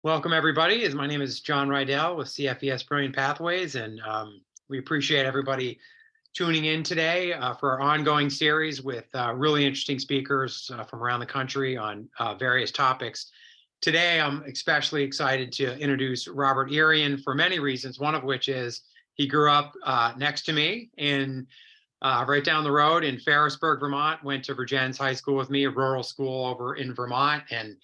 Welcome, everybody. My name is John Rydell with CFES Brilliant Pathways, and we appreciate everybody tuning in today for our ongoing series with really interesting speakers from around the country on various topics. Today, I'm especially excited to introduce Robert Irion for many reasons, one of which is he grew up next to me in right down the road in Ferrisburg, Vermont, went to Virgins High School with me, a rural school over in Vermont. And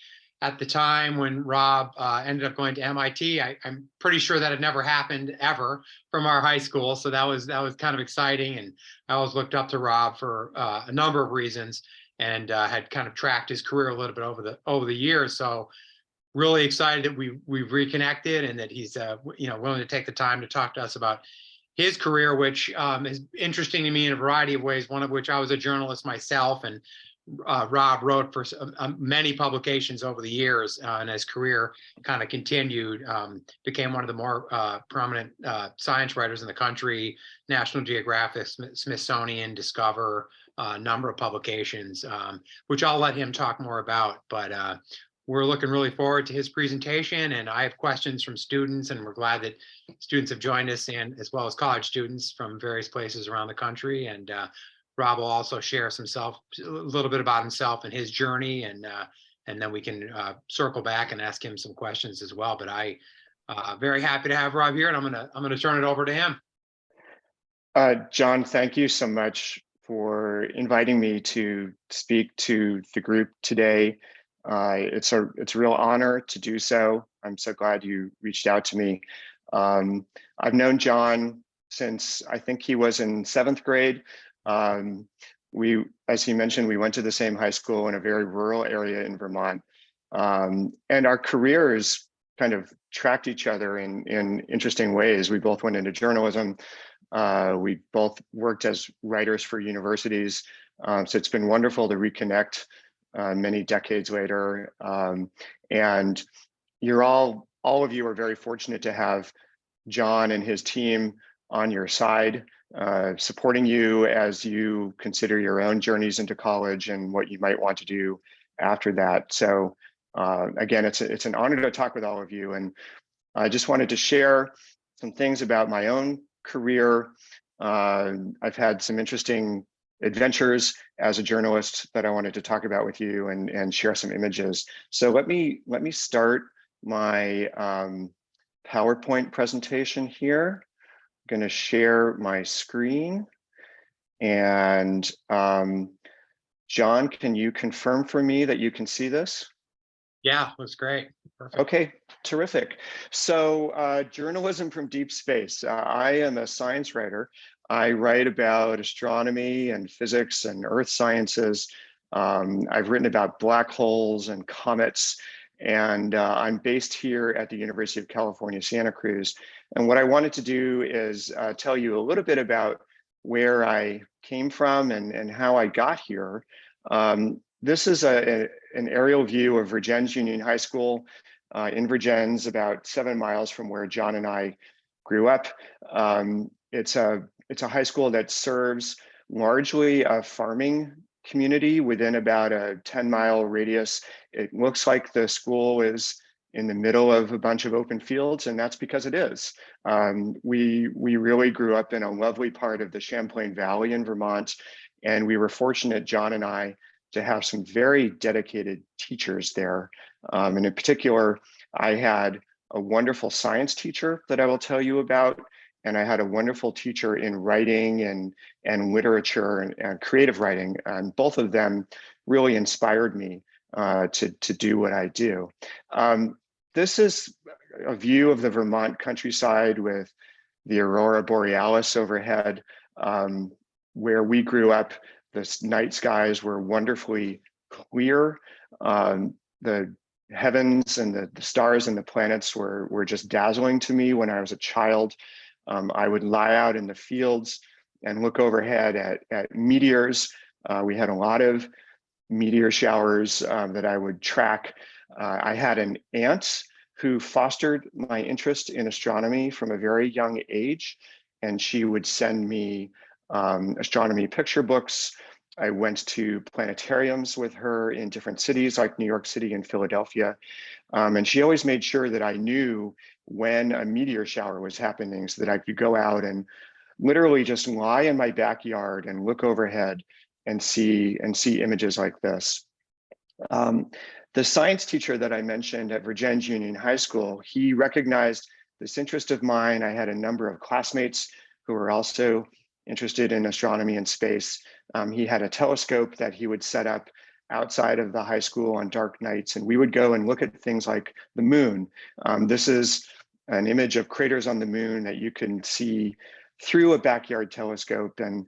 at the time when Rob ended up going to MIT, I'm pretty sure that had never happened ever from our high school. So that was kind of exciting. And I always looked up to Rob for a number of reasons and had kind of tracked his career a little bit over the years. So really excited that we've reconnected and that he's willing to take the time to talk to us about his career, which is interesting to me in a variety of ways, one of which I was a journalist myself, and Rob wrote for many publications over the years, and his career kind of continued, became one of the more prominent science writers in the country, National Geographic, Smithsonian, Discover, a number of publications, which I'll let him talk more about. But we're looking really forward to his presentation, and I have questions from students, and we're glad that students have joined us, and as well as college students from various places around the country. And Rob will also share a little bit about himself and his journey, and then we can circle back and ask him some questions as well. But I very happy to have Rob here, and I'm gonna turn it over to him. John, thank you so much for inviting me to speak to the group today. It's a real honor to do so. I'm so glad you reached out to me. I've known John since I think he was in 7th grade. As he mentioned, we went to the same high school in a very rural area in Vermont. And our careers kind of tracked each other in interesting ways. We both went into journalism. We both worked as writers for universities. So it's been wonderful to reconnect many decades later. And all of you are very fortunate to have John and his team on your side, supporting you as you consider your own journeys into college and what you might want to do after that. So again, it's an honor to talk with all of you. And I just wanted to share some things about my own career. I've had some interesting adventures as a journalist that I wanted to talk about with you and share some images. So let me start my PowerPoint presentation here. I'm going to share my screen. And John, can you confirm for me that you can see this? Yeah, that's great. Perfect. Okay, terrific. So journalism from deep space. I am a science writer. I write about astronomy and physics and earth sciences. I've written about black holes and comets, and I'm based here at the University of California, Santa Cruz. And what I wanted to do is tell you a little bit about where I came from and how I got here. This is an aerial view of Virgins Union High School in Virgins, about 7 miles from where John and I grew up. It's a high school that serves largely a farming community within about a 10-mile radius. It looks like the school is in the middle of a bunch of open fields, and that's because it is. We really grew up in a lovely part of the Champlain Valley in Vermont, and we were fortunate, John and I, to have some very dedicated teachers there. And in particular, I had a wonderful science teacher that I will tell you about, and I had a wonderful teacher in writing and literature and creative writing, and both of them really inspired me to do what I do. This is a view of the Vermont countryside with the Aurora Borealis overhead. Where we grew up, the night skies were wonderfully clear. The heavens and the stars and the planets were just dazzling to me when I was a child. I would lie out in the fields and look overhead at meteors. We had a lot of meteor showers that I would track. I had an aunt who fostered my interest in astronomy from a very young age, and she would send me astronomy picture books I went to planetariums with her in different cities like New York City and Philadelphia. And she always made sure that I knew when a meteor shower was happening so that I could go out and literally just lie in my backyard and look overhead and see images like this. Um, the science teacher that I mentioned at Virginia Union High School, he recognized this interest of mine. I had a number of classmates who were also interested in astronomy and space. He had a telescope that he would set up outside of the high school on dark nights, and we would go and look at things like the moon. This is an image of craters on the moon that you can see through a backyard telescope. And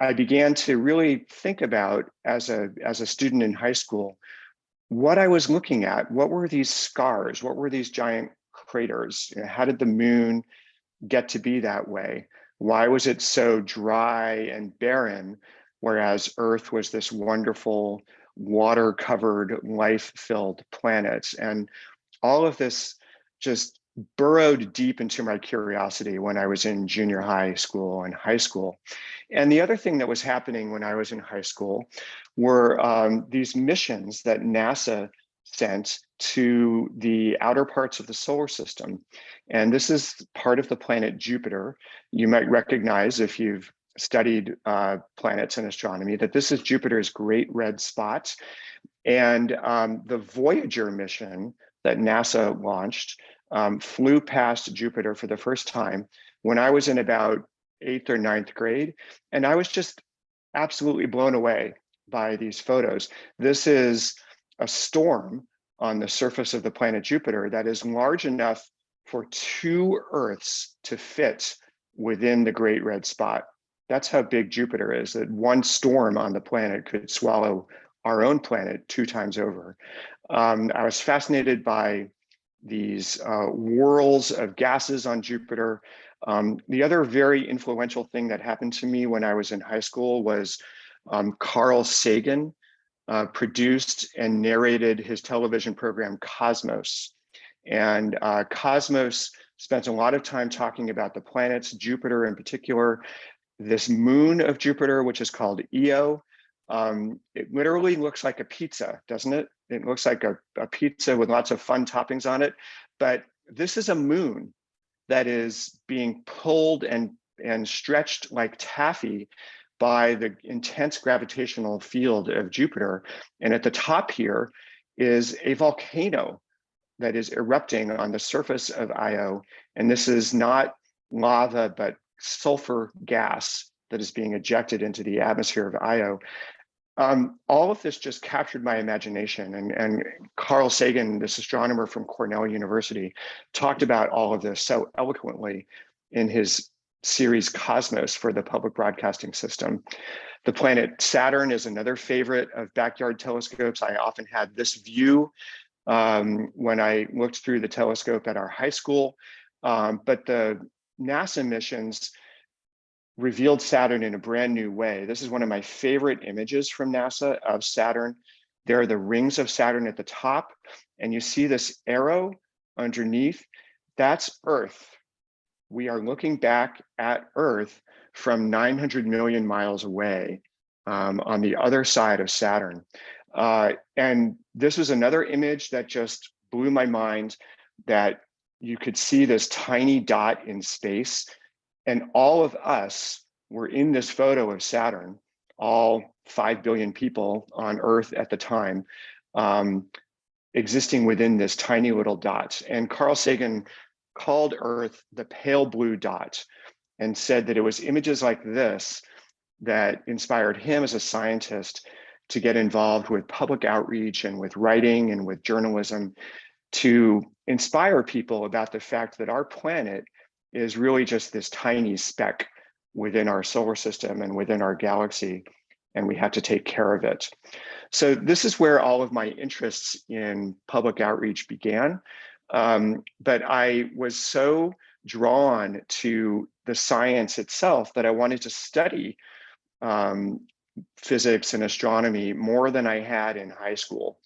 I began to really think about, as a student in high school, what I was looking at. What were these scars? What were these giant craters? You know, how did the moon get to be that way? Why was it so dry and barren, whereas Earth was this wonderful, water-covered, life-filled planet? And all of this just burrowed deep into my curiosity when I was in junior high school and high school. And the other thing that was happening when I was in high school were these missions that NASA sent to the outer parts of the solar system. And this is part of the planet Jupiter. You might recognize, if you've studied planets and astronomy, that this is Jupiter's great red spot. And the Voyager mission that NASA launched flew past Jupiter for the first time when I was in about 8th or 9th grade. And I was just absolutely blown away by these photos. This is a storm on the surface of the planet Jupiter that is large enough for 2 Earths to fit within the Great Red Spot. That's how big Jupiter is, that one storm on the planet could swallow our own planet 2 times over. I was fascinated by these whirls of gases on Jupiter. The other very influential thing that happened to me when I was in high school was Carl Sagan produced and narrated his television program Cosmos. And Cosmos spent a lot of time talking about the planets, Jupiter in particular, this moon of Jupiter, which is called Io. It literally looks like a pizza, doesn't it? It looks like a pizza with lots of fun toppings on it. But this is a moon that is being pulled and stretched like taffy by the intense gravitational field of Jupiter. And at the top here is a volcano that is erupting on the surface of Io. And this is not lava, but sulfur gas that is being ejected into the atmosphere of Io. All of this just captured my imagination. And Carl Sagan, this astronomer from Cornell University, talked about all of this so eloquently in his series Cosmos for the public broadcasting system. The planet Saturn is another favorite of backyard telescopes. I often had this view when I looked through the telescope at our high school. But the NASA missions revealed Saturn in a brand new way. This is one of my favorite images from NASA of Saturn. There are the rings of Saturn at the top, and you see this arrow underneath. That's Earth. We are looking back at Earth from 900 million miles away on the other side of Saturn. And this was another image that just blew my mind, that you could see this tiny dot in space. And all of us were in this photo of Saturn, all 5 billion people on Earth at the time, existing within this tiny little dot. And Carl Sagan called Earth the pale blue dot and said that it was images like this that inspired him as a scientist to get involved with public outreach and with writing and with journalism, to inspire people about the fact that our planet is really just this tiny speck within our solar system and within our galaxy, and we have to take care of it. So this is where all of my interests in public outreach began. But I was so drawn to the science itself that I wanted to study physics and astronomy more than I had in high school.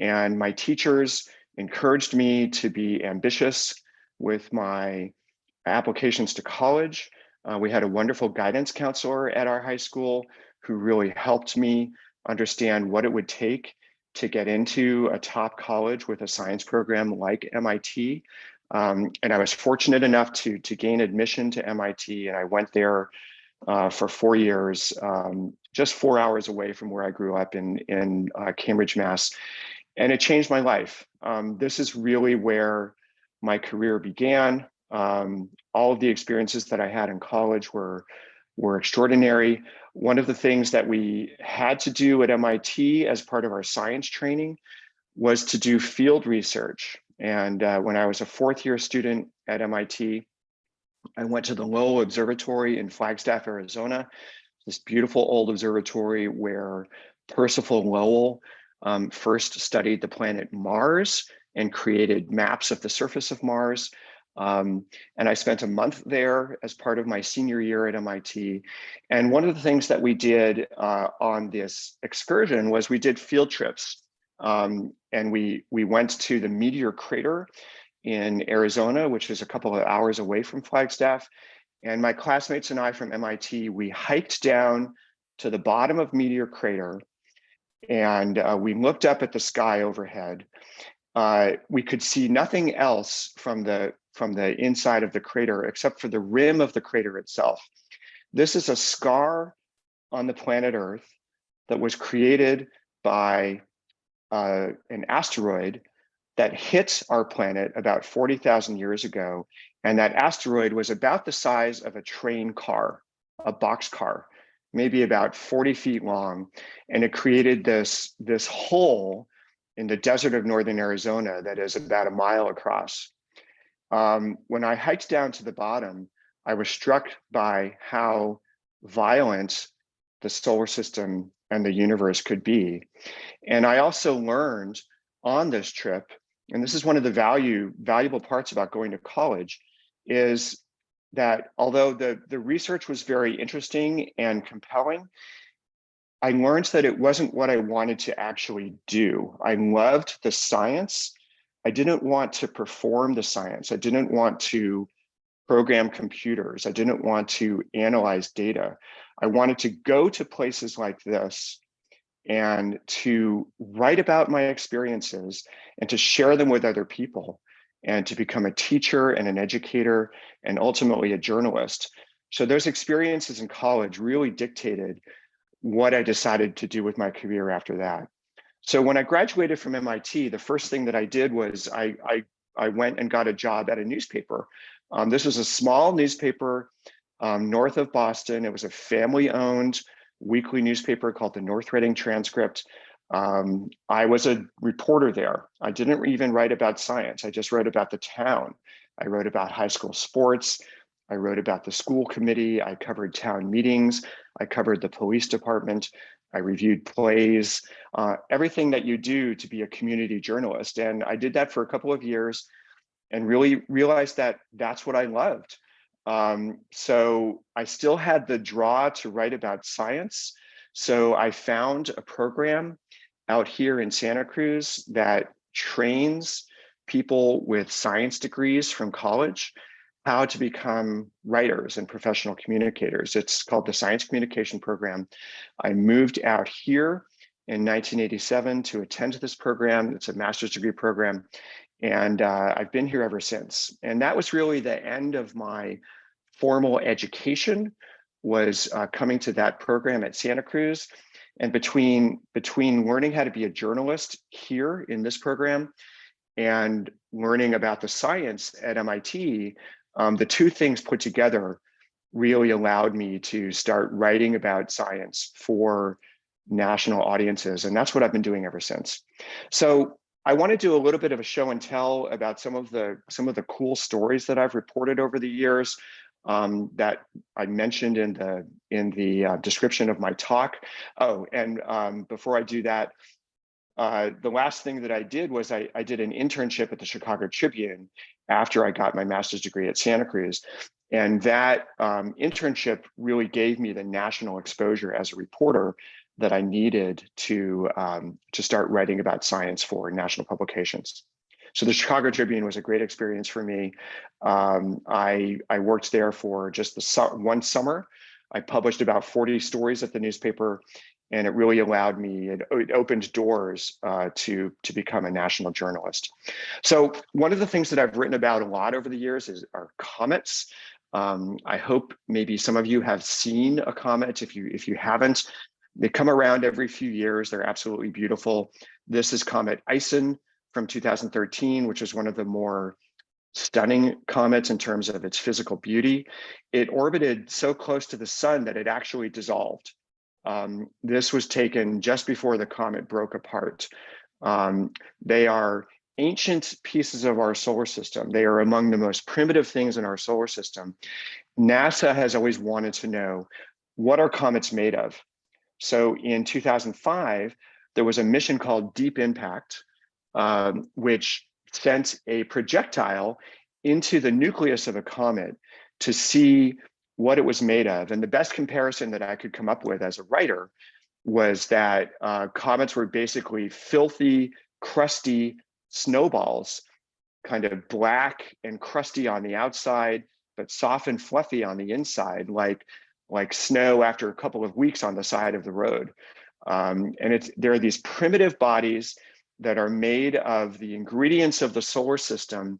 And my teachers encouraged me to be ambitious with my applications to college. We had a wonderful guidance counselor at our high school who really helped me understand what it would take to get into a top college with a science program like MIT. And I was fortunate enough to gain admission to MIT, and I went there for 4 years, just 4 hours away from where I grew up in Cambridge, Mass. And it changed my life. This is really where my career began. All of the experiences that I had in college were extraordinary. One of the things that we had to do at MIT as part of our science training was to do field research. And when I was a fourth year student at MIT, I went to the Lowell Observatory in Flagstaff, Arizona, this beautiful old observatory where Percival Lowell first studied the planet Mars and created maps of the surface of Mars. And I spent a month there as part of my senior year at MIT. And one of the things that we did on this excursion was we did field trips. And we went to the Meteor Crater in Arizona, which is a couple of hours away from Flagstaff. And my classmates and I from MIT, we hiked down to the bottom of Meteor Crater, and we looked up at the sky overhead. We could see nothing else from the inside of the crater except for the rim of the crater itself. This is a scar on the planet Earth that was created by an asteroid that hit our planet about 40,000 years ago. And that asteroid was about the size of a train car, a boxcar, maybe about 40 feet long. And it created this hole in the desert of northern Arizona that is about a mile across. When I hiked down to the bottom, I was struck by how violent the solar system and the universe could be. And I also learned on this trip, and this is one of the valuable parts about going to college, is that although the research was very interesting and compelling, I learned that it wasn't what I wanted to actually do. I loved the science. I didn't want to perform the science. I didn't want to program computers. I didn't want to analyze data. I wanted to go to places like this and to write about my experiences and to share them with other people and to become a teacher and an educator and ultimately a journalist. So those experiences in college really dictated what I decided to do with my career after that. So when I graduated from MIT, the first thing that I did was I went and got a job at a newspaper. This was a small newspaper north of Boston. It was a family-owned weekly newspaper called the North Reading Transcript. I was a reporter there. I didn't even write about science. I just wrote about the town. I wrote about high school sports. I wrote about the school committee. I covered town meetings. I covered the police department. I reviewed plays, everything that you do to be a community journalist. And I did that for a couple of years and really realized that that's what I loved. So I still had the draw to write about science. So I found a program out here in Santa Cruz that trains people with science degrees from college how to become writers and professional communicators. It's called the Science Communication Program. I moved out here in 1987 to attend to this program. It's a master's degree program. And I've been here ever since. And that was really the end of my formal education, was coming to that program at Santa Cruz. And between learning how to be a journalist here in this program and learning about the science at MIT, the two things put together really allowed me to start writing about science for national audiences. And that's what I've been doing ever since. So I want to do a little bit of a show and tell about some of the cool stories that I've reported over the years that I mentioned in the description of my talk. Oh, and before I do that, the last thing that I did was I did an internship at the Chicago Tribune after I got my master's degree at Santa Cruz. And that internship really gave me the national exposure as a reporter that I needed to start writing about science for national publications. So the Chicago Tribune was a great experience for me. I worked there for just one summer I published about 40 stories at the newspaper, and it really allowed me, it opened doors to become a national journalist. So one of the things that I've written about a lot over the years are comets. I hope maybe some of you have seen a comet. If you haven't, they come around every few years. They're absolutely beautiful. This is Comet Ison from 2013, which is one of the more stunning comets in terms of its physical beauty. It orbited so close to the sun that it actually dissolved. This was taken just before the comet broke apart. They are ancient pieces of our solar system. They are among the most primitive things in our solar system. NASA has always wanted to know, what are comets made of? So in 2005, there was a mission called Deep Impact, which sent a projectile into the nucleus of a comet to see what it was made of. And the best comparison that I could come up with as a writer was that comets were basically filthy, crusty snowballs, kind of black and crusty on the outside, but soft and fluffy on the inside, like snow after a couple of weeks on the side of the road. And there are these primitive bodies that are made of the ingredients of the solar system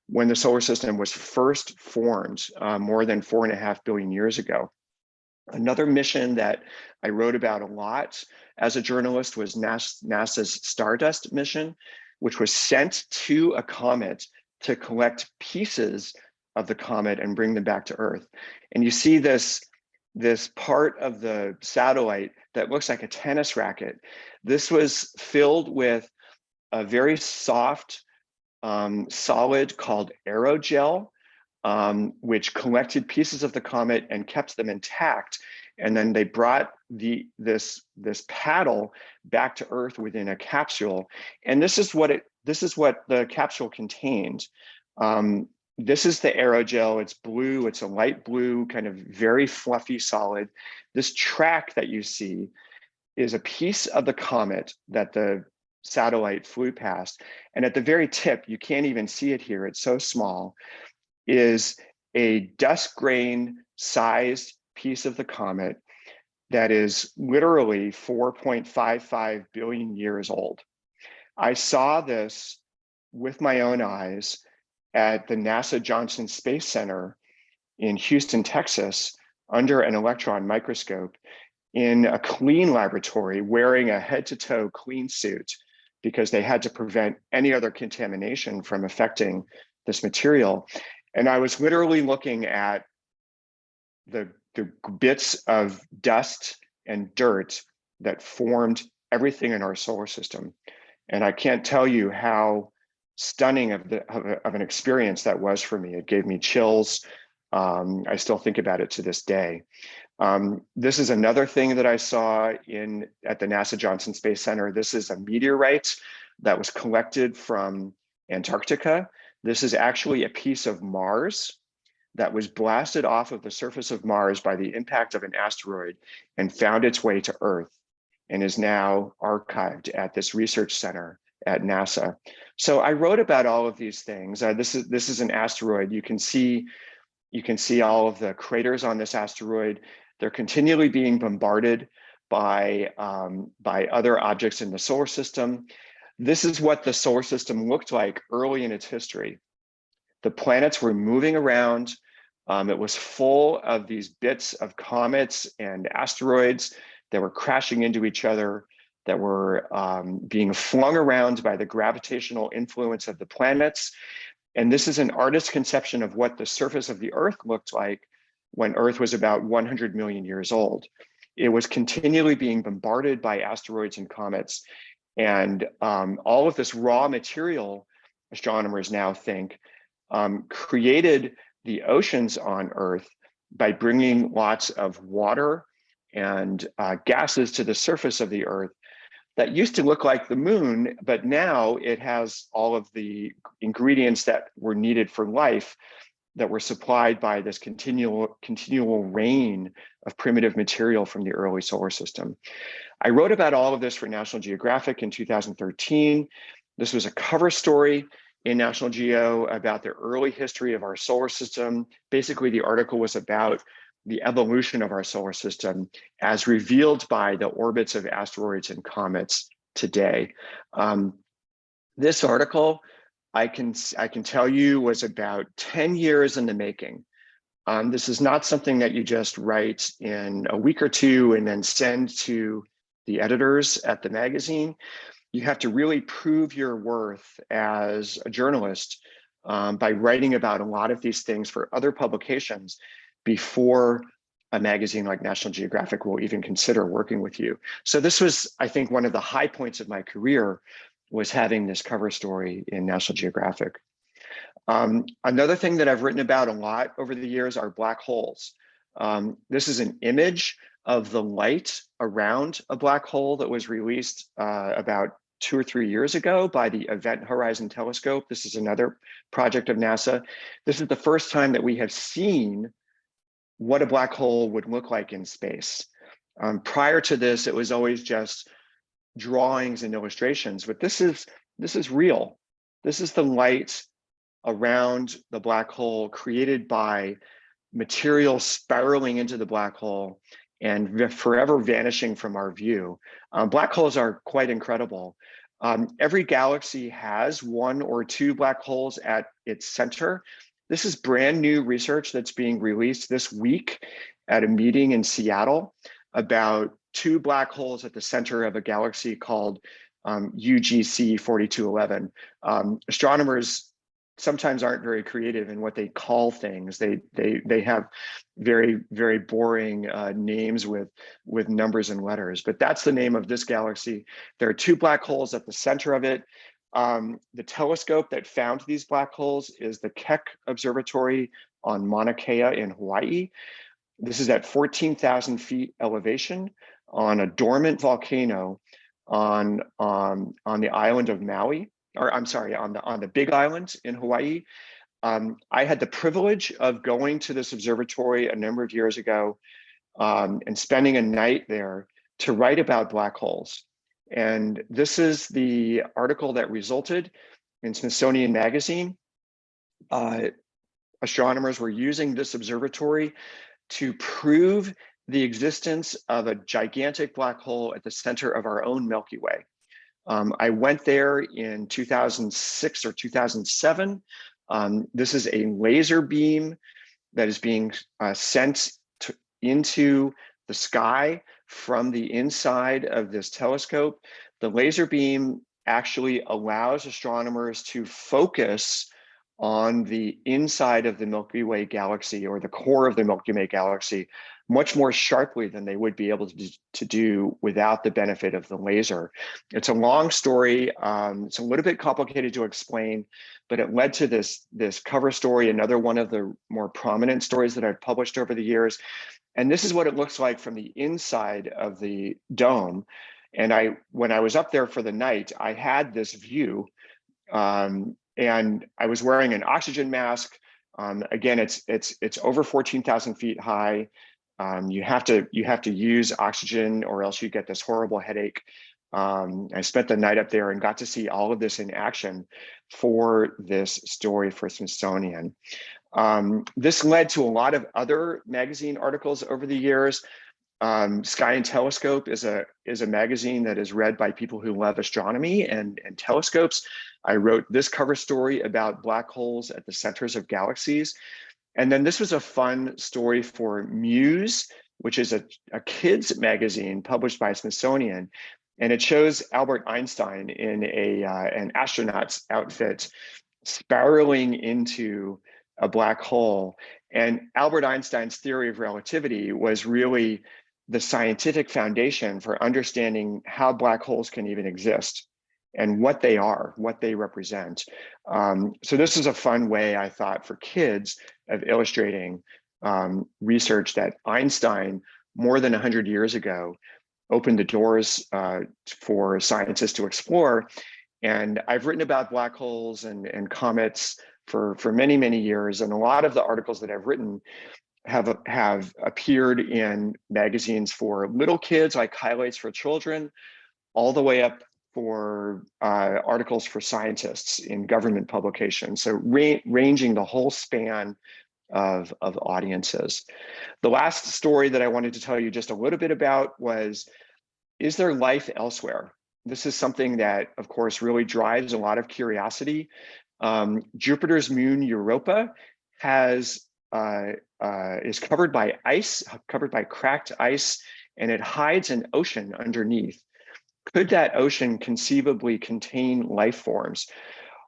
when the solar system was first formed more than 4.5 billion years ago. Another mission that I wrote about a lot as a journalist was NASA's Stardust mission, which was sent to a comet to collect pieces of the comet and bring them back to Earth. And you see this part of the satellite that looks like a tennis racket. This was filled with a very soft solid called aerogel, which collected pieces of the comet and kept them intact. And then they brought this paddle back to Earth within a capsule. And this is what the capsule contained. This is the aerogel. It's blue. It's a light blue, kind of very fluffy solid. This track that you see is a piece of the comet that the satellite flew past. And at the very tip, you can't even see it here, it's so small, is a dust grain sized piece of the comet that is literally 4.55 billion years old. I saw this with my own eyes at the NASA Johnson Space Center in Houston, Texas, under an electron microscope in a clean laboratory, wearing a head-to-toe clean suit, because they had to prevent any other contamination from affecting this material. And I was literally looking at the bits of dust and dirt that formed everything in our solar system. And I can't tell you how stunning of an experience that was for me. It gave me chills. I still think about it to this day. This is another thing that I saw at the NASA Johnson Space Center. This is a meteorite that was collected from Antarctica. This is actually a piece of Mars that was blasted off of the surface of Mars by the impact of an asteroid and found its way to Earth and is now archived at this research center at NASA. So I wrote about all of these things. This is an asteroid. You can see all of the craters on this asteroid. They're continually being bombarded by other objects in the solar system. This is what the solar system looked like early in its history. The planets were moving around. It was full of these bits of comets and asteroids that were crashing into each other, that were being flung around by the gravitational influence of the planets. And this is an artist's conception of what the surface of the Earth looked like when Earth was about 100 million years old. It was continually being bombarded by asteroids and comets. And all of this raw material, astronomers now think, created the oceans on Earth by bringing lots of water and gases to the surface of the Earth that used to look like the moon, but now it has all of the ingredients that were needed for life that were supplied by this continual rain of primitive material from the early solar system. I wrote about all of this for National Geographic in 2013. This was a cover story in National Geo about the early history of our solar system. Basically, the article was about the evolution of our solar system as revealed by the orbits of asteroids and comets today. This article, I can tell you, was about 10 years in the making. This is not something that you just write in a week or two and then send to the editors at the magazine. You have to really prove your worth as a journalist by writing about a lot of these things for other publications before a magazine like National Geographic will even consider working with you. So this was, I think, one of the high points of my career, was having this cover story in National Geographic. Another thing that I've written about a lot over the years are black holes. This is an image of the light around a black hole that was released about 2 or 3 years ago by the Event Horizon Telescope. This is another project of NASA. This is the first time that we have seen what a black hole would look like in space. Prior to this, it was always just drawings and illustrations, but this is real. This is the light around the black hole created by material spiraling into the black hole and forever vanishing from our view. Black holes are quite incredible. Every galaxy has 1 or 2 black holes at its center. This is brand new research that's being released this week at a meeting in Seattle about 2 black holes at the center of a galaxy called UGC 4211. Astronomers sometimes aren't very creative in what they call things. They have very, very boring names with numbers and letters, but that's the name of this galaxy. There are 2 black holes at the center of it. The telescope that found these black holes is the Keck Observatory on Mauna Kea in Hawaii. This is at 14,000 feet elevation on a dormant volcano on the island of Maui, or I'm sorry, on the Big Island in Hawaii. I had the privilege of going to this observatory a number of years ago and spending a night there to write about black holes. And this is the article that resulted in Smithsonian Magazine. Astronomers were using this observatory to prove the existence of a gigantic black hole at the center of our own Milky Way. I went there in 2006 or 2007. This is a laser beam that is being sent into the sky from the inside of this telescope. The laser beam actually allows astronomers to focus on the inside of the Milky Way galaxy, or the core of the Milky Way galaxy, much more sharply than they would be able to do without the benefit of the laser. It's a long story. It's a little bit complicated to explain, but it led to this cover story, another one of the more prominent stories that I've published over the years. And this is what it looks like from the inside of the dome. And when I was up there for the night, I had this view, and I was wearing an oxygen mask. Again, it's over 14,000 feet high. You have to use oxygen, or else you get this horrible headache. I spent the night up there and got to see all of this in action for this story for Smithsonian. This led to a lot of other magazine articles over the years. Sky and Telescope is a magazine that is read by people who love astronomy and telescopes. I wrote this cover story about black holes at the centers of galaxies. And then this was a fun story for Muse, which is a kids magazine published by Smithsonian. And it shows Albert Einstein in an astronaut's outfit spiraling into a black hole. And Albert Einstein's theory of relativity was really the scientific foundation for understanding how black holes can even exist and what they are, what they represent. So this is a fun way, I thought, for kids of illustrating research that Einstein, more than 100 years ago, opened the doors for scientists to explore. And I've written about black holes and comets for many, many years. And a lot of the articles that I've written have appeared in magazines for little kids, like Highlights for Children, all the way up for articles for scientists in government publications. So ranging the whole span of audiences. The last story that I wanted to tell you just a little bit about was, is there life elsewhere? This is something that, of course, really drives a lot of curiosity. Jupiter's moon Europa is covered by ice, covered by cracked ice, and it hides an ocean underneath. Could that ocean conceivably contain life forms?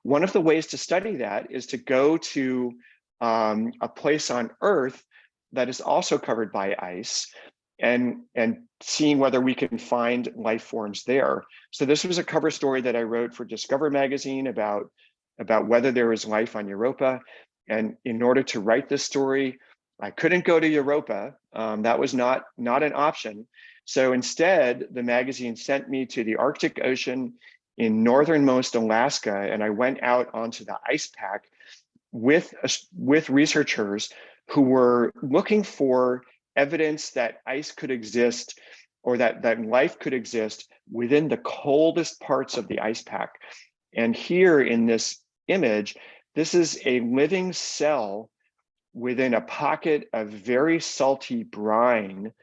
One of the ways to study that is to go to a place on Earth that is also covered by ice, and seeing whether we can find life forms there. So this was a cover story that I wrote for Discover magazine about whether there is life on Europa. And in order to write this story, I couldn't go to Europa. That was not an option. So instead, the magazine sent me to the Arctic Ocean in northernmost Alaska, and I went out onto the ice pack with researchers who were looking for evidence that ice could exist, or that life could exist within the coldest parts of the ice pack. And here in this image, this is a living cell within a pocket of very salty brine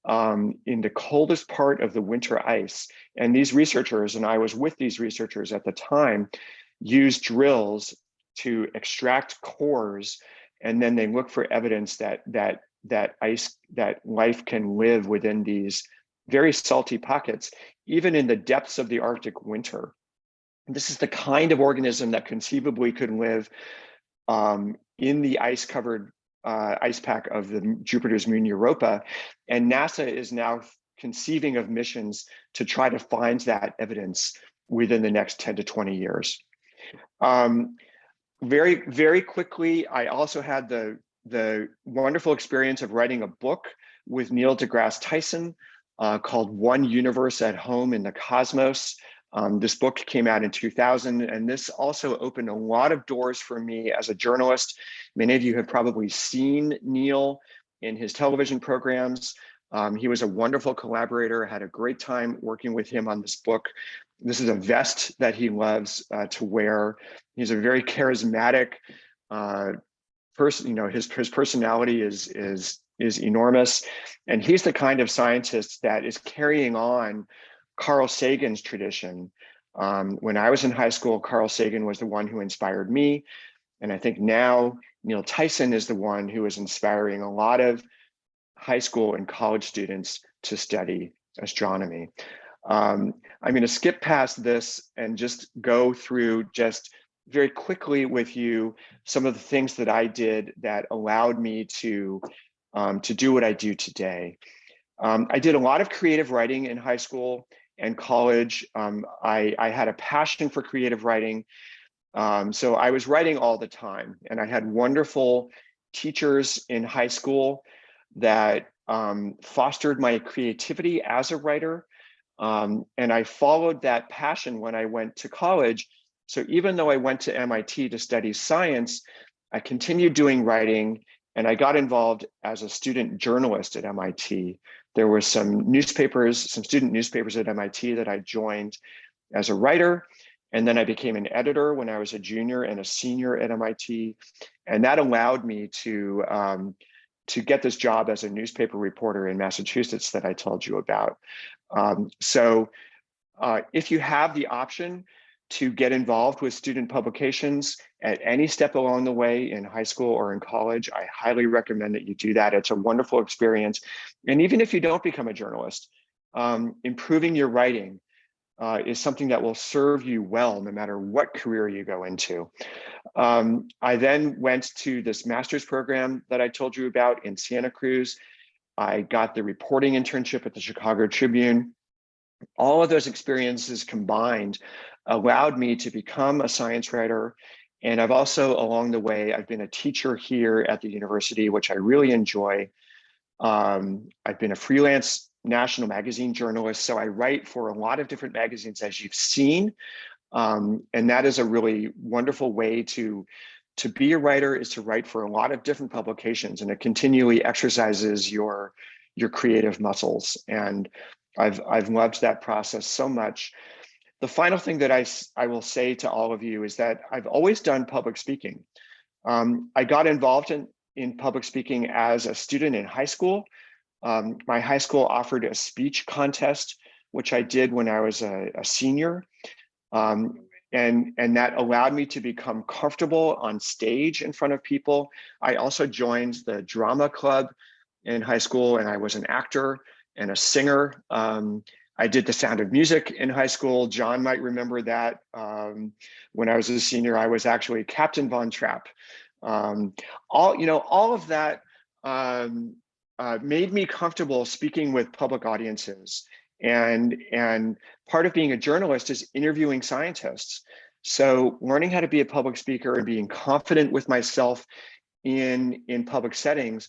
in the coldest part of the winter ice. And these researchers, and I was with these researchers at the time, used drills to extract cores, and then they look for evidence that life can live within these very salty pockets, even in the depths of the Arctic winter. This is the kind of organism that conceivably could live in the ice-covered ice pack of the Jupiter's moon Europa, and NASA is now conceiving of missions to try to find that evidence within the next 10 to 20 years. Very, very quickly, I also had the wonderful experience of writing a book with Neil deGrasse Tyson called One Universe at Home in the Cosmos. This book came out in 2000, and this also opened a lot of doors for me as a journalist. Many of you have probably seen Neil in his television programs. He was a wonderful collaborator, had a great time working with him on this book. This is a vest that he loves to wear. He's a very charismatic person. You know, his personality is enormous, and he's the kind of scientist that is carrying on Carl Sagan's tradition. When I was in high school, Carl Sagan was the one who inspired me, and I think now Neil Tyson is the one who is inspiring a lot of high school and college students to study astronomy. I'm going to skip past this and just go through just very quickly with you some of the things that I did that allowed me to do what I do today. I did a lot of creative writing in high school and college. I had a passion for creative writing. So I was writing all the time, and I had wonderful teachers in high school that fostered my creativity as a writer. And I followed that passion when I went to college. So even though I went to MIT to study science, I continued doing writing, and I got involved as a student journalist at MIT. There were some student newspapers at MIT that I joined as a writer. And then I became an editor when I was a junior and a senior at MIT. And that allowed me to get this job as a newspaper reporter in Massachusetts that I told you about. If you have the option to get involved with student publications at any step along the way in high school or in college, I highly recommend that you do that. It's a wonderful experience. And even if you don't become a journalist, improving your writing is something that will serve you well no matter what career you go into. I then went to this master's program that I told you about in Santa Cruz. I got the reporting internship at the Chicago Tribune. All of those experiences combined allowed me to become a science writer. And I've also, along the way, I've been a teacher here at the university, which I really enjoy. I've been a freelance national magazine journalist, so I write for a lot of different magazines, as you've seen. And that is a really wonderful way to be a writer, is to write for a lot of different publications, and it continually exercises your creative muscles. And I've loved that process so much. The final thing that I will say to all of you is that I've always done public speaking. I got involved in public speaking as a student in high school. My high school offered a speech contest, which I did when I was a senior. And that allowed me to become comfortable on stage in front of people. I also joined the drama club in high school, and I was an actor and a singer. I did The Sound of Music in high school. John might remember that. When I was a senior, I was actually Captain Von Trapp. All of that made me comfortable speaking with public audiences. And part of being a journalist is interviewing scientists. So learning how to be a public speaker and being confident with myself in public settings,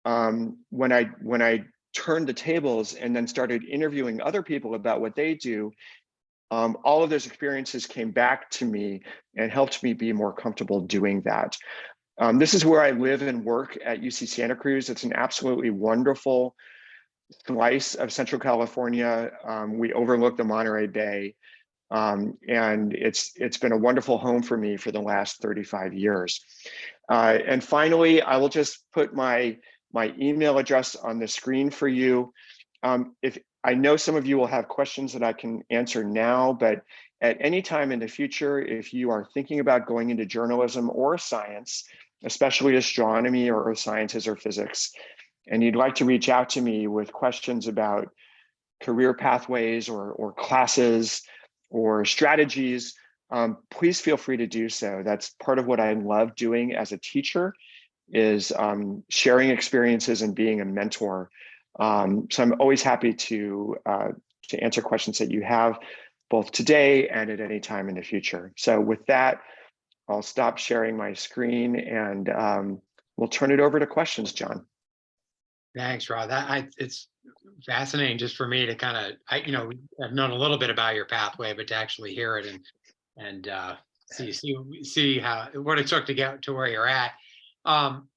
when I turned the tables and then started interviewing other people about what they do, all of those experiences came back to me and helped me be more comfortable doing that. This is where I live and work at UC Santa Cruz. It's an absolutely wonderful slice of Central California. We overlook the Monterey Bay, and it's been a wonderful home for me for the last 35 years. And finally, I will just put my email address on the screen for you. If I know some of you will have questions that I can answer now, but at any time in the future, if you are thinking about going into journalism or science, especially astronomy or earth sciences or physics, and you'd like to reach out to me with questions about career pathways or classes or strategies, please feel free to do so. That's part of what I love doing as a teacher, is sharing experiences and being a mentor. So I'm always happy to answer questions that you have, both today and at any time in the future. So with that, I'll stop sharing my screen and we'll turn it over to questions, John. Thanks, Rod. It's fascinating just for me to kind of, I've known a little bit about your pathway, but to actually hear it and see how what it took to get to where you're at.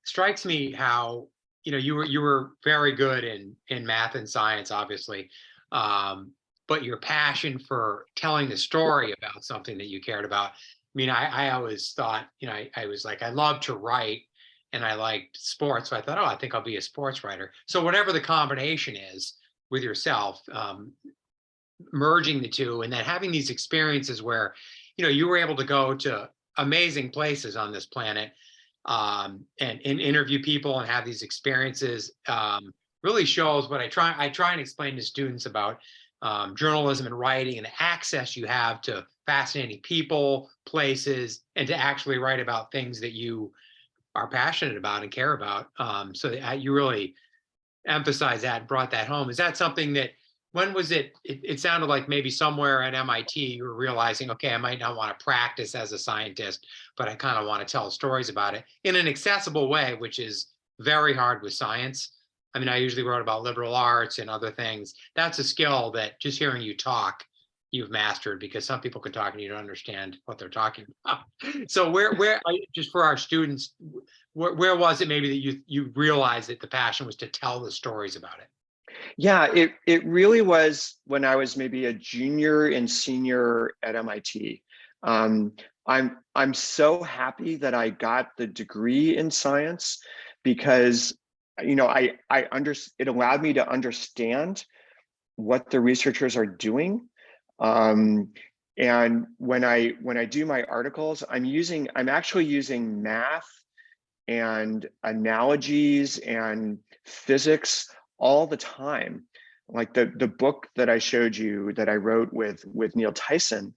Strikes me how you were very good in math and science, obviously, but your passion for telling the story about something that you cared about. I mean, I always thought, I was like, I love to write. And I liked sports, so I thought, oh, I think I'll be a sports writer. So whatever the combination is with yourself, merging the two, and then having these experiences where, you were able to go to amazing places on this planet, and interview people and have these experiences, really shows what I try and explain to students about journalism and writing, and the access you have to fascinating people, places, and to actually write about things that you are passionate about and care about. So you really emphasize that and brought that home. Is that something that, when was it sounded like maybe somewhere at MIT you were realizing, okay, I might not want to practice as a scientist, but I kind of want to tell stories about it in an accessible way, which is very hard with science. I mean, I usually wrote about liberal arts and other things. That's a skill that just hearing you talk, you've mastered, because some people can talk and you don't understand what they're talking about. So where just for our students, where was it maybe that you realized that the passion was to tell the stories about it? Yeah, it really was when I was maybe a junior and senior at MIT. I'm so happy that I got the degree in science, because it allowed me to understand what the researchers are doing. And when I do my articles, I'm actually using math and analogies and physics all the time. Like the book that I showed you that I wrote with Neil Tyson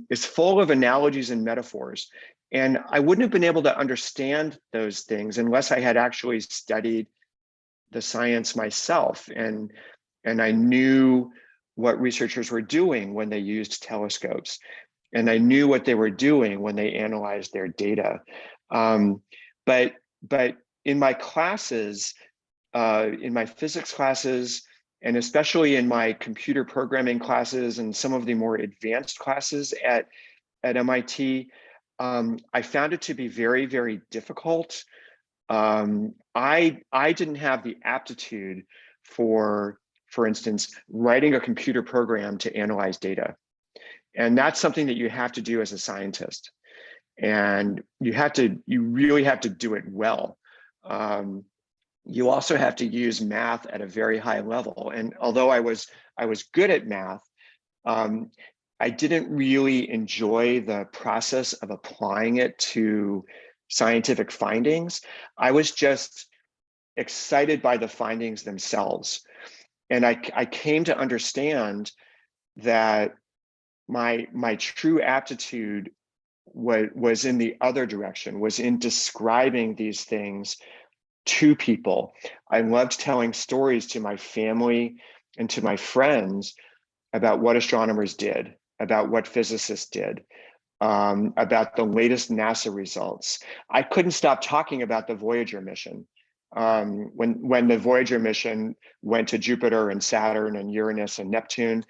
is full of analogies and metaphors. And I wouldn't have been able to understand those things unless I had actually studied the science myself, and I knew what researchers were doing when they used telescopes, and I knew what they were doing when they analyzed their data. But in my classes, in my physics classes, and especially in my computer programming classes and some of the more advanced classes at MIT, I found it to be very, very difficult. I didn't have the aptitude for instance, writing a computer program to analyze data. And that's something that you have to do as a scientist. And you really have to do it well. You also have to use math at a very high level. And although I was good at math, I didn't really enjoy the process of applying it to scientific findings. I was just excited by the findings themselves. And I came to understand that my true aptitude was in the other direction, was in describing these things to people. I loved telling stories to my family and to my friends about what astronomers did, about what physicists did, about the latest NASA results. I couldn't stop talking about the Voyager mission. When the Voyager mission went to Jupiter and Saturn and Uranus and Neptune,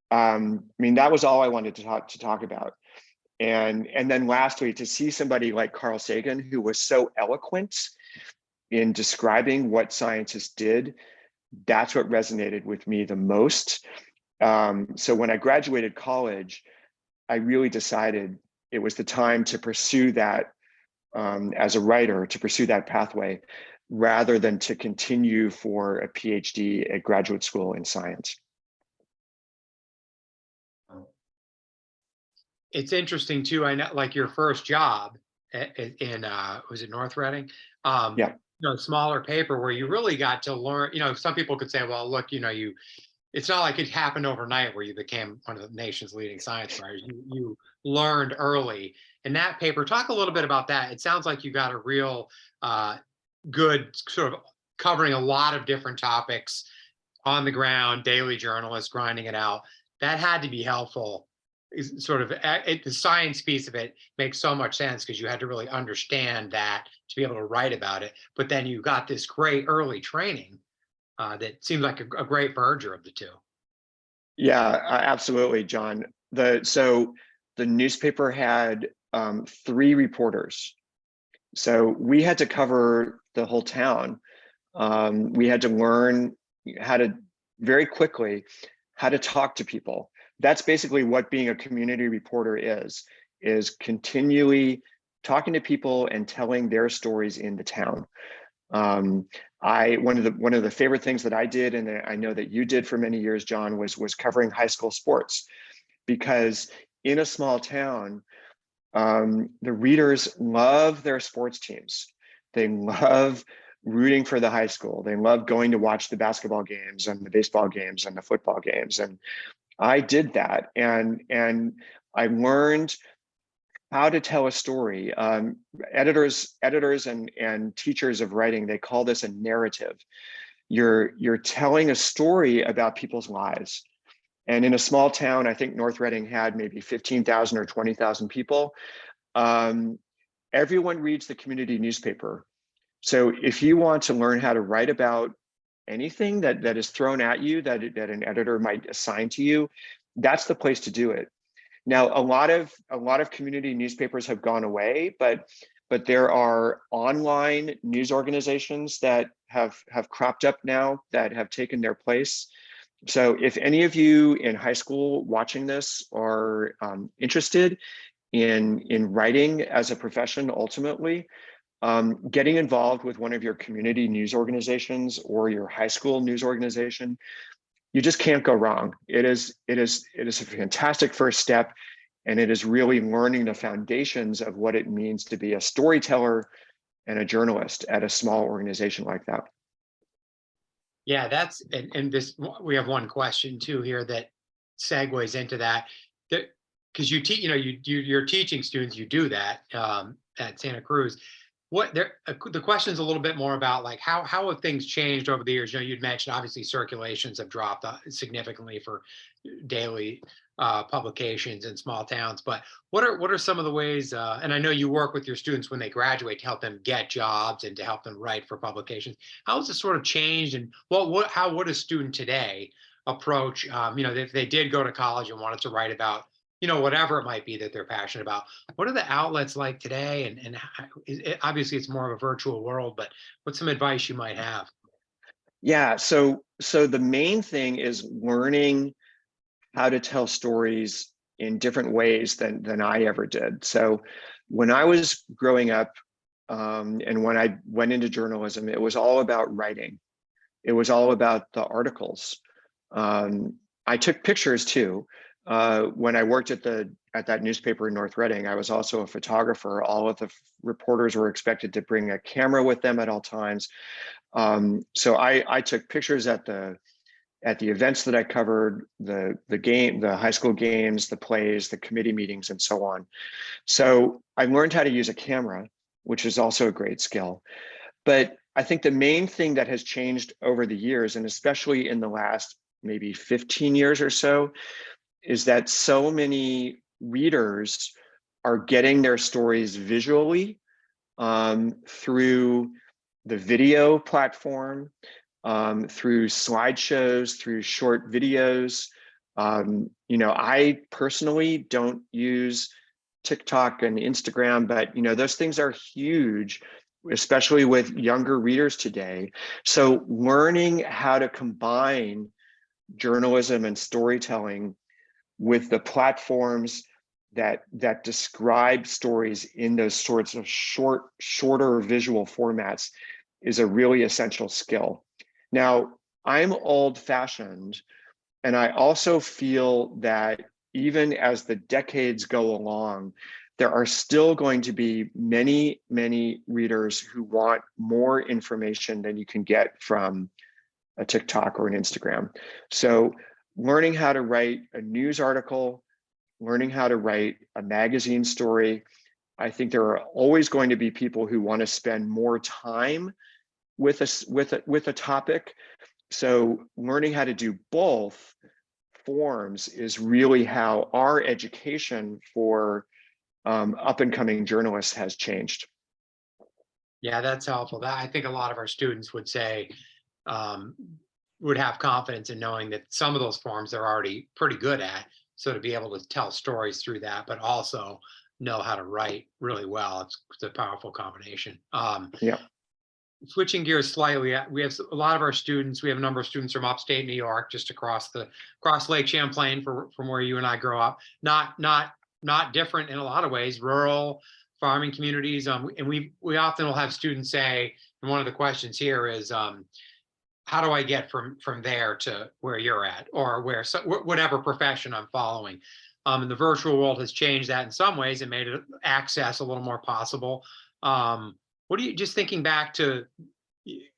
I mean, that was all I wanted to talk about. And then lastly, to see somebody like Carl Sagan, who was so eloquent in describing what scientists did, that's what resonated with me the most. So when I graduated college, I really decided it was the time to pursue that as a writer, to pursue that pathway, rather than to continue for a PhD at graduate school in science. It's interesting too. I know, like your first job in was it North Reading? Yeah. Smaller paper where you really got to learn. Some people could say, well, look, it's not like it happened overnight where you became one of the nation's leading science writers. You learned early. In that paper, talk a little bit about that. It sounds like you got a real good sort of covering a lot of different topics on the ground, daily journalist, grinding it out. That had to be helpful. Sort of the science piece of it makes so much sense because you had to really understand that to be able to write about it. But then you got this great early training that seems like a great merger of the two. Yeah, absolutely, John. So the newspaper had 3 reporters. So we had to cover the whole town. We had to learn how to very quickly how to talk to people. That's basically what being a community reporter is continually talking to people and telling their stories in the town. One of the favorite things that I did, and I know that you did for many years, John, was covering high school sports, because in a small town, the readers love their sports teams. They love rooting for the high school. They love going to watch the basketball games and the baseball games and the football games. And I did that, and I learned how to tell a story. Editors and teachers of writing, they call this a narrative. You're telling a story about people's lives. And in a small town, I think North Reading had maybe 15,000 or 20,000 people. Everyone reads the community newspaper. So if you want to learn how to write about anything that is thrown at you, that an editor might assign to you, that's the place to do it. Now, a lot of community newspapers have gone away, but there are online news organizations that have cropped up now that have taken their place. So if any of you in high school watching this are interested in writing as a profession, ultimately, getting involved with one of your community news organizations or your high school news organization, you just can't go wrong. It is a fantastic first step, and it is really learning the foundations of what it means to be a storyteller and a journalist at a small organization like that. Yeah, that's and this we have one question too here that segues into that. Because you teach, you're teaching students, you do that at Santa Cruz. The question's a little bit more about like how have things changed over the years? You'd mentioned obviously circulations have dropped significantly for daily publications in small towns, but what are some of the ways? And I know you work with your students when they graduate to help them get jobs and to help them write for publications. How has this sort of changed, and how would a student today approach? If they did go to college and wanted to write about whatever it might be that they're passionate about. What are the outlets like today? And obviously it's more of a virtual world, but what's some advice you might have? Yeah, so the main thing is learning how to tell stories in different ways than I ever did. So when I was growing up, and when I went into journalism, it was all about writing. It was all about the articles. I took pictures too. When I worked at that newspaper in North Reading, I was also a photographer. All of the reporters were expected to bring a camera with them at all times. So I took pictures at the events that I covered, the high school games, the plays, the committee meetings, and so on. So I learned how to use a camera, which is also a great skill. But I think the main thing that has changed over the years, and especially in the last maybe 15 years or so, is that so many readers are getting their stories visually through the video platform, through slideshows, through short videos. I personally don't use TikTok and Instagram, but those things are huge, especially with younger readers today. So learning how to combine journalism and storytelling with the platforms that describe stories in those sorts of shorter visual formats is a really essential skill. Now, I'm old-fashioned, and I also feel that even as the decades go along, there are still going to be many, many readers who want more information than you can get from a TikTok or an Instagram. So learning how to write a news article, learning how to write a magazine story, I think there are always going to be people who want to spend more time with a topic. So learning how to do both forms is really how our education for up and coming journalists has changed. Yeah, that's helpful. I think a lot of our students would say, would have confidence in knowing that some of those forms they're already pretty good at. So to be able to tell stories through that, but also know how to write really well, it's a powerful combination. Yeah. Switching gears slightly, we have a lot of our students. We have a number of students from upstate New York, just across Lake Champlain from where you and I grow up. Not different in a lot of ways. Rural farming communities. And we often will have students say, and one of the questions here is, how do I get from there to where you're at, or whatever profession I'm following? And the virtual world has changed that in some ways and made it access a little more possible. What do you, just thinking back to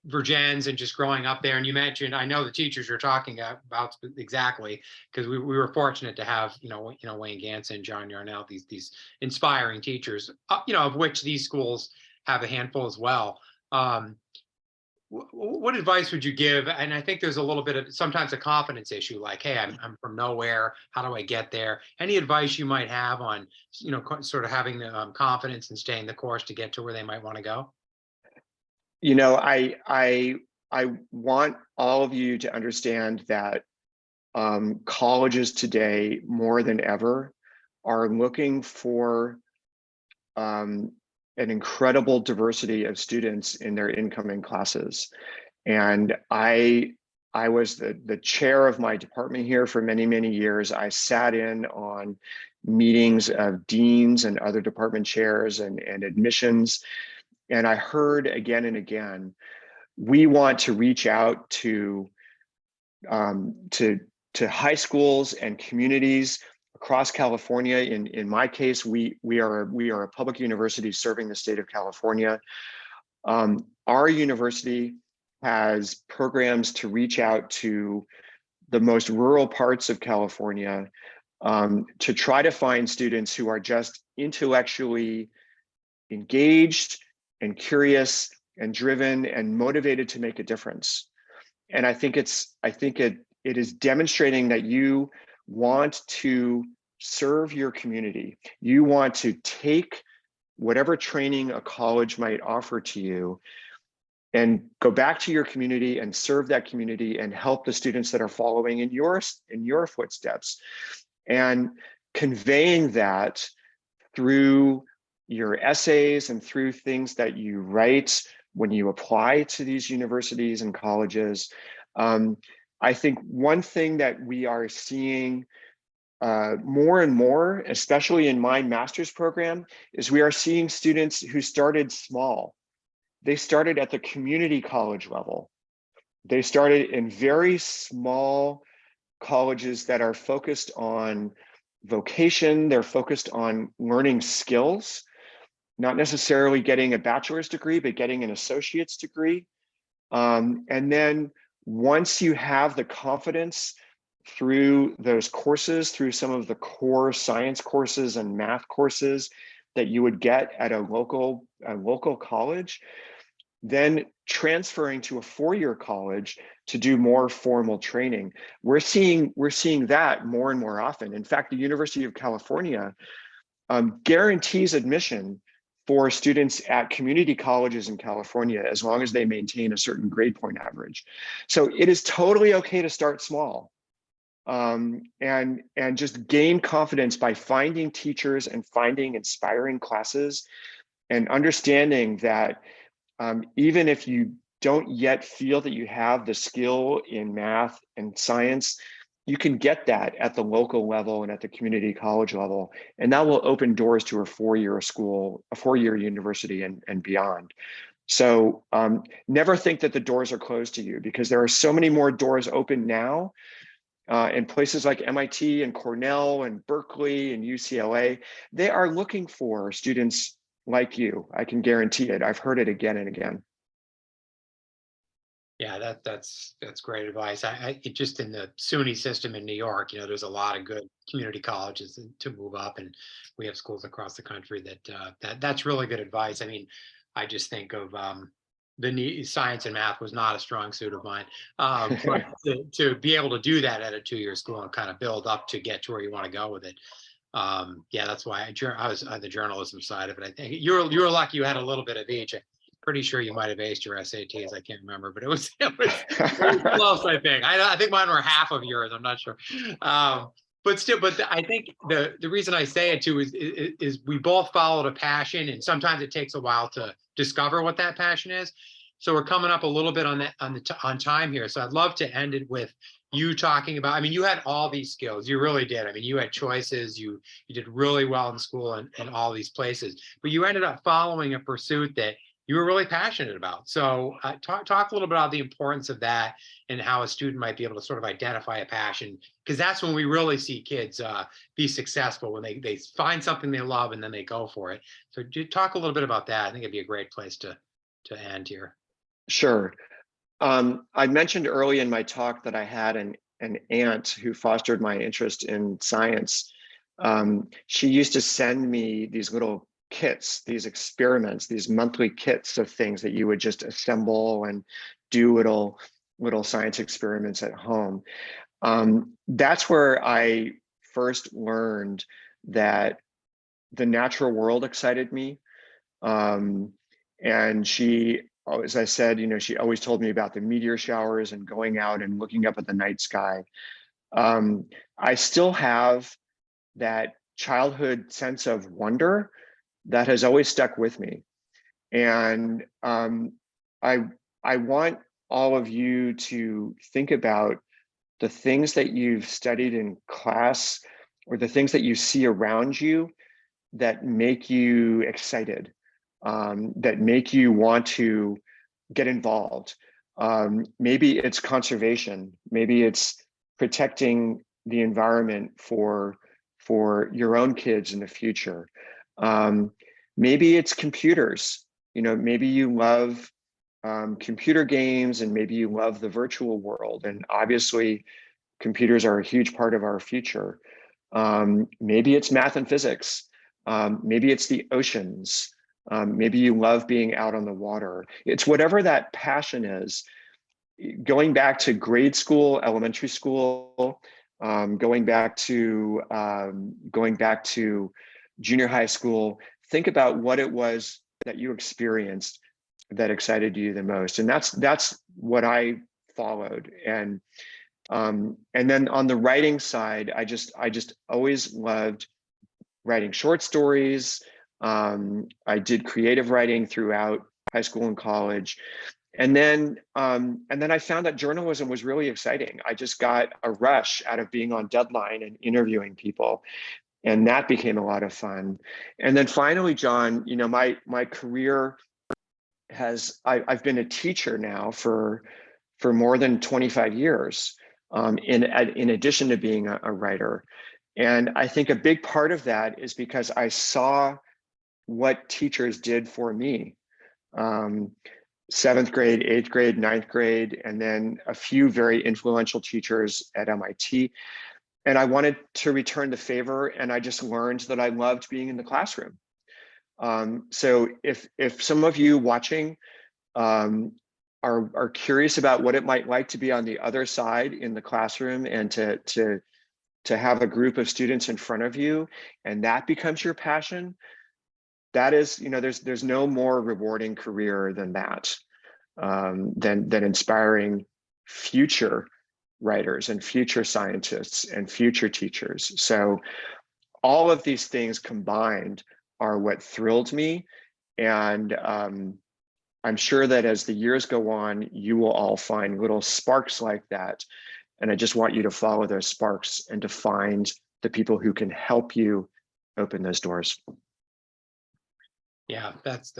Virgins and just growing up there, and you mentioned, I know the teachers you're talking about exactly, because we were fortunate to have Wayne Ganson, John Yarnell, these inspiring teachers, of which these schools have a handful as well. What advice would you give? And I think there's a little bit of sometimes a confidence issue, like, hey, I'm from nowhere. How do I get there? Any advice you might have on, sort of having the confidence and staying the course to get to where they might want to go? I want all of you to understand that colleges today, more than ever, are looking for an incredible diversity of students in their incoming classes. And I was the chair of my department here for many, many years. I sat in on meetings of deans and other department chairs and admissions. And I heard again and again, we want to reach out to high schools and communities across California. In my case, we are a public university serving the state of California. Our university has programs to reach out to the most rural parts of California to try to find students who are just intellectually engaged and curious and driven and motivated to make a difference. And I think it is demonstrating that you want to serve your community. You want to take whatever training a college might offer to you and go back to your community and serve that community and help the students that are following in your footsteps. And conveying that through your essays and through things that you write when you apply to these universities and colleges. I think one thing that we are seeing more and more, especially in my master's program, is we are seeing students who started small. They started at the community college level. They started in very small colleges that are focused on vocation. They're focused on learning skills, not necessarily getting a bachelor's degree, but getting an associate's degree. And then once you have the confidence through those courses, through some of the core science courses and math courses that you would get at a local college, then transferring to a four-year college to do more formal training. We're seeing that more and more often. In fact, the University of California guarantees admission for students at community colleges in California as long as they maintain a certain grade point average. So it is totally okay to start small, and just gain confidence by finding teachers and finding inspiring classes, and understanding that even if you don't yet feel that you have the skill in math and science, you can get that at the local level and at the community college level. And that will open doors to a four-year school, a four-year university and beyond. So never think that the doors are closed to you, because there are so many more doors open now in places like MIT and Cornell and Berkeley and UCLA. They are looking for students like you. I can guarantee it. I've heard it again and again. Yeah, that's great advice. It just in the SUNY system in New York, there's a lot of good community colleges to move up, and we have schools across the country that's really good advice. I mean, I just think of the science and math was not a strong suit of mine, but to be able to do that at a 2-year school and kind of build up to get to where you want to go with it. Yeah, that's why I was on the journalism side of it. I think you're lucky you had a little bit of each. Pretty sure you might have aced your SATs. I can't remember, but it was close. I think. I think mine were half of yours. I'm not sure. But still, I think the reason I say it too is we both followed a passion, and sometimes it takes a while to discover what that passion is. So we're coming up a little bit on time here. So I'd love to end it with you talking about. I mean, you had all these skills. You really did. I mean, you had choices. You did really well in school and all these places, but you ended up following a pursuit that you were really passionate about. So talk a little bit about the importance of that and how a student might be able to sort of identify a passion, because that's when we really see kids be successful, when they find something they love and then they go for it. So talk a little bit about that. I think it'd be a great place to end here. Sure. I mentioned early in my talk that I had an aunt who fostered my interest in science. She used to send me these little kits, these experiments, these monthly kits of things that you would just assemble and do little science experiments at home. That's where I first learned that the natural world excited me. And she, as I said, she always told me about the meteor showers and going out and looking up at the night sky. I still have that childhood sense of wonder that has always stuck with me. And I want all of you to think about the things that you've studied in class, or the things that you see around you that make you excited, that make you want to get involved. Maybe it's conservation, maybe it's protecting the environment for your own kids in the future. Maybe it's computers. Maybe you love computer games, and maybe you love the virtual world. And obviously, computers are a huge part of our future. Maybe it's math and physics. Maybe it's the oceans. Maybe you love being out on the water. It's whatever that passion is. Going back to grade school, elementary school, going back to junior high school, think about what it was that you experienced that excited you the most. And that's what I followed. And then on the writing side, I just always loved writing short stories. I did creative writing throughout high school and college. and then I found that journalism was really exciting. I just got a rush out of being on deadline and interviewing people, and that became a lot of fun. And then finally, John, my career I've been a teacher now for more than 25 years, in addition to being a writer. And I think a big part of that is because I saw what teachers did for me. Seventh grade, eighth grade, ninth grade, and then a few very influential teachers at MIT. And I wanted to return the favor, and I just learned that I loved being in the classroom. So if some of you watching are curious about what it might like to be on the other side in the classroom, and to have a group of students in front of you, and that becomes your passion, that is, there's no more rewarding career than that, than inspiring future writers and future scientists and future teachers. So all of these things combined are what thrilled me. And I'm sure that as the years go on, you will all find little sparks like that. And I just want you to follow those sparks and to find the people who can help you open those doors. Yeah, that's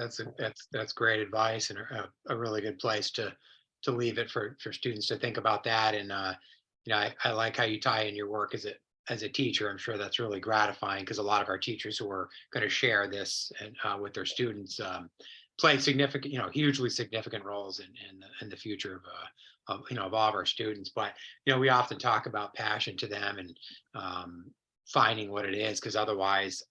great advice, and a really good place to leave it for students to think about that. And I like how you tie in your work as a teacher. I'm sure that's really gratifying, because a lot of our teachers who are going to share this and with their students play significant, hugely significant roles in the future of of all of our students. But we often talk about passion to them, and finding what it is, because otherwise,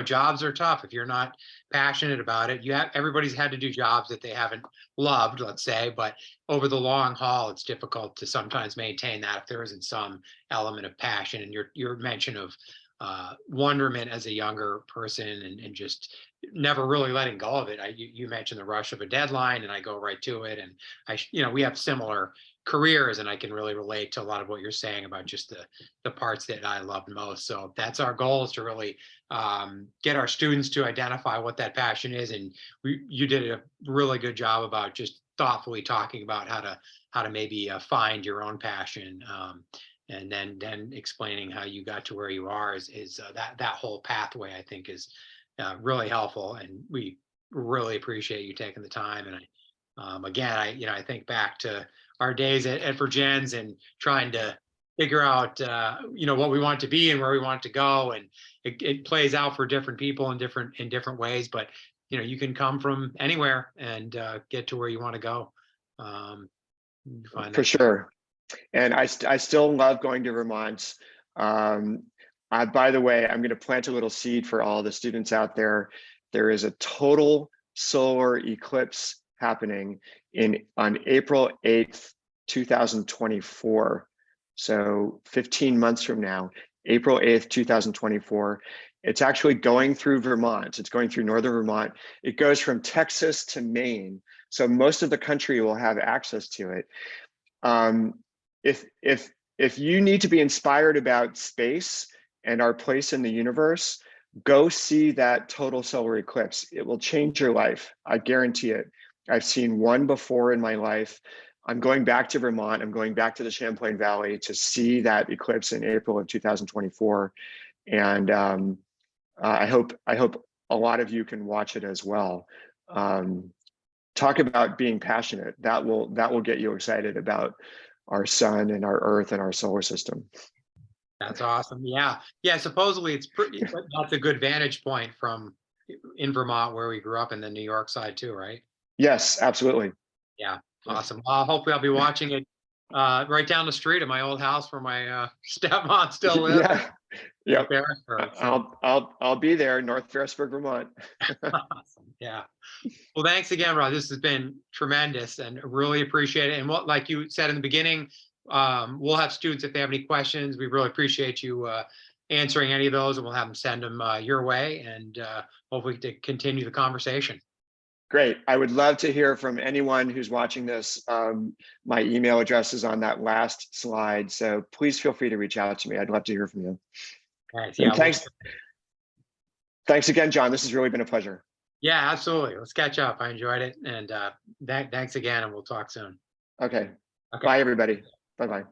jobs are tough if you're not passionate about it. Everybody's had to do jobs that they haven't loved, let's say, but over the long haul, it's difficult to sometimes maintain that if there isn't some element of passion. And your mention of wonderment as a younger person, and just never really letting go of it. You mentioned the rush of a deadline, and I go right to it. And we have similar careers, and I can really relate to a lot of what you're saying about just the parts that I loved most. So that's our goal, is to really get our students to identify what that passion is. And you did a really good job about just thoughtfully talking about how to maybe find your own passion, and then explaining how you got to where you are is that whole pathway, I think, is really helpful. And we really appreciate you taking the time. And again, I think back to our days at Virgins, and trying to figure out what we want to be and where we want to go. And it plays out for different people in different ways, but you can come from anywhere and get to where you want to go. For sure. And I still love going to Vermont. By the way, I'm going to plant a little seed for all the students out there. There is a total solar eclipse happening on April 8th, 2024. So 15 months from now, April 8th, 2024. It's actually going through Vermont. It's going through northern Vermont. It goes from Texas to Maine. So most of the country will have access to it. If you need to be inspired about space and our place in the universe, go see that total solar eclipse. It will change your life. I guarantee it. I've seen one before in my life. I'm going back to Vermont. I'm going back to the Champlain Valley to see that eclipse in April of 2024. And I hope a lot of you can watch it as well. Talk about being passionate. That will get you excited about our sun and our earth and our solar system. That's awesome. Yeah. Supposedly that's a good vantage point from in Vermont, where we grew up, in the New York side too, right? Yes, absolutely. Yeah. Awesome. Well, hopefully I'll be watching it right down the street of my old house where my stepmom still lives. Yeah. So. I'll be there, North Ferrisburg, Vermont. Awesome. Yeah. Well, thanks again, Rod. This has been tremendous, and really appreciate it. And like you said in the beginning, we'll have students, if they have any questions, we really appreciate you answering any of those, and we'll have them send them your way, and hopefully to continue the conversation. Great. I would love to hear from anyone who's watching this. My email address is on that last slide, so please feel free to reach out to me. I'd love to hear from you. All right. Yeah. Thanks again, John. This has really been a pleasure. Yeah, absolutely. Let's catch up. I enjoyed it. And thanks again, and we'll talk soon. Okay. Okay. Bye, everybody. Bye-bye.